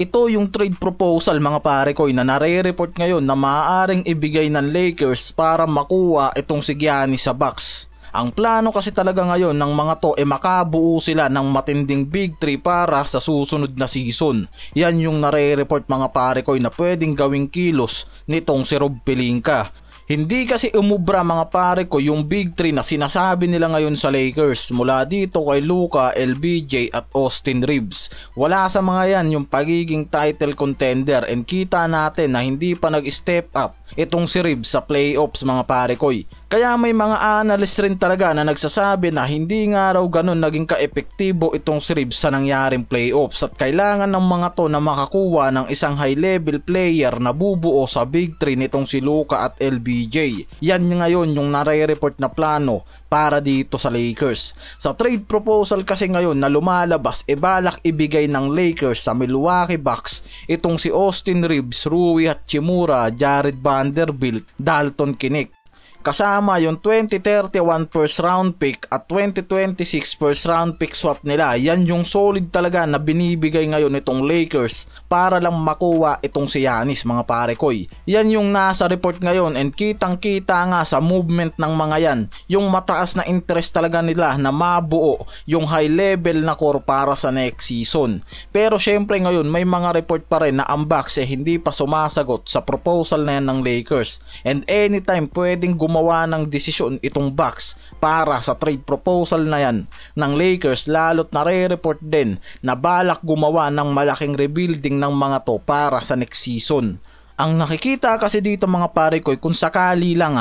Ito yung trade proposal mga pare ko na nare-report ngayon na maaaring ibigay ng Lakers para makuha itong si Giannis sa Bucks. Ang plano kasi talaga ngayon ng mga to makabuo sila ng matinding big three para sa susunod na season. Yan yung nare-report mga pare ko na pwedeng gawing kilos nitong si Rob Pelinka. Hindi kasi umubra mga pare ko yung big three na sinasabi nila ngayon sa Lakers mula dito kay Luka, LBJ at Austin Reeves. Wala sa mga yan yung pagiging title contender and kita natin na hindi pa nag-step up itong si Reeves sa playoffs mga pare ko. Kaya may mga analyst rin talaga na nagsasabi na hindi nga raw ganun naging ka-epektibo itong si Reeves sa nangyaring playoffs at kailangan ng mga to na makakuha ng isang high level player na bubuo sa big three nitong si Luka at LBJ. Yan ngayon yung nare-report na plano para dito sa Lakers. Sa trade proposal kasi ngayon na lumalabas balak ibigay ng Lakers sa Milwaukee Bucks itong si Austin Reeves, Rui Hachimura, Jared Vanderbilt, Dalton Knecht. Kasama yung 2031 first round pick at 2026 first round pick swap nila. Yan yung solid talaga na binibigay ngayon itong Lakers para lang makuha itong si Giannis mga pare koy. Yan yung nasa report ngayon and kitang kita nga sa movement ng mga yan yung mataas na interest talaga nila na mabuo yung high level na core para sa next season. Pero syempre ngayon may mga report pa rin na ang Bucks hindi pa sumasagot sa proposal na yan ng Lakers and anytime pwedeng gumawa ng desisyon itong Bucks para sa trade proposal na yan ng Lakers, lalo't nare-report din na balak gumawa ng malaking rebuilding ng mga to para sa next season. Ang nakikita kasi dito mga pare ko kung sakali lang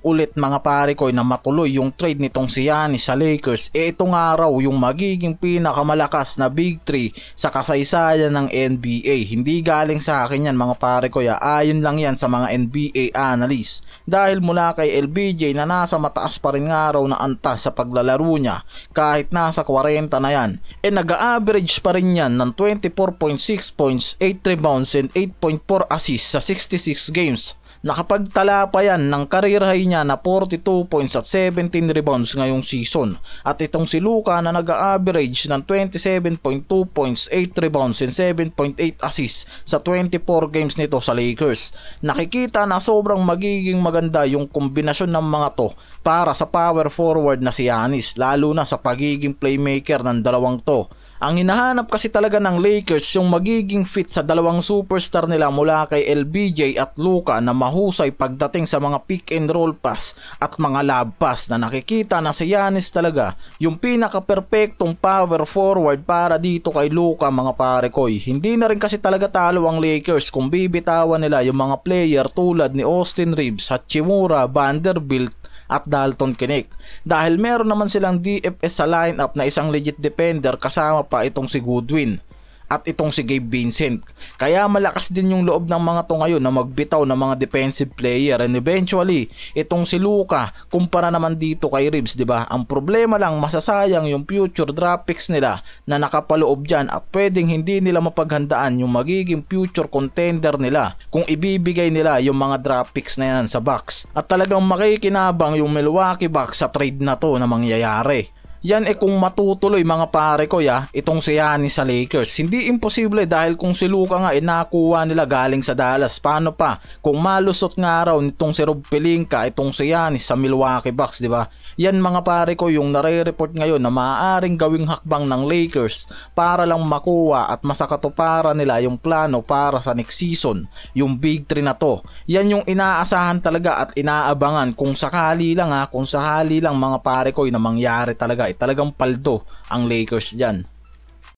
ulit mga pare ko na matuloy yung trade nitong si Giannis sa Lakers, ito nga raw yung magiging pinakamalakas na big three sa kasaysayan ng NBA. Hindi galing sa akin yan mga pare ko, ayon lang yan sa mga NBA analysts. Dahil mula kay LBJ na nasa mataas pa rin nga raw na antas sa paglalaro niya kahit nasa 40 na yan, nag-average pa rin yan ng 24.6 points, 8 rebounds and 8.4 assists sa 66 games. Nakapagtala pa yan ng career high niya na 42 points at 17 rebounds ngayong season. At itong si Luka na nag-average ng 27.2 points, 8 rebounds and 7.8 assists sa 24 games nito sa Lakers. Nakikita na sobrang magiging maganda yung kombinasyon ng mga to para sa power forward na si Giannis, lalo na sa pagiging playmaker ng dalawang to. Ang hinahanap kasi talaga ng Lakers yung magiging fit sa dalawang superstar nila mula kay LBJ at Luka na mahusay pagdating sa mga pick and roll pass at mga lob pass, na nakikita na si Giannis talaga yung pinaka-perfectong power forward para dito kay Luka mga pare koy. Hindi na rin kasi talaga talo ang Lakers kung bibitawan nila yung mga player tulad ni Austin Reeves, Hachimura, Vanderbilt at Dalton Knecht. Dahil meron naman silang DFS sa lineup na isang legit defender kasama pa itong si Goodwin at itong si Gabe Vincent. Kaya malakas din yung loob ng mga to ngayon na magbitaw ng mga defensive player and eventually itong si Luka kumpara naman dito kay Reeves, di ba? Ang problema lang masasayang yung future draft picks nila na nakapaloob dyan at pwedeng hindi nila mapaghandaan yung magiging future contender nila kung ibibigay nila yung mga draft picks na yan sa Bucks. At talagang makikinabang yung Milwaukee Bucks sa trade na to na mangyayari. Yan kung matutuloy mga pare ko itong si Giannis sa Lakers. Hindi imposible dahil kung si Luka nga nakuha nila galing sa Dallas, paano pa kung malusot nga raw nitong si Rob Pelinka itong si Giannis sa Milwaukee Bucks, di ba? Yan mga pare ko yung nare-report ngayon na maaaring gawing hakbang ng Lakers para lang makuha at masakatuparan nila yung plano para sa next season, yung big three na to. Yan yung inaasahan talaga at inaabangan kung sakali lang mga pare ko na mangyari talaga. Talagang paldo ang Lakers dyan.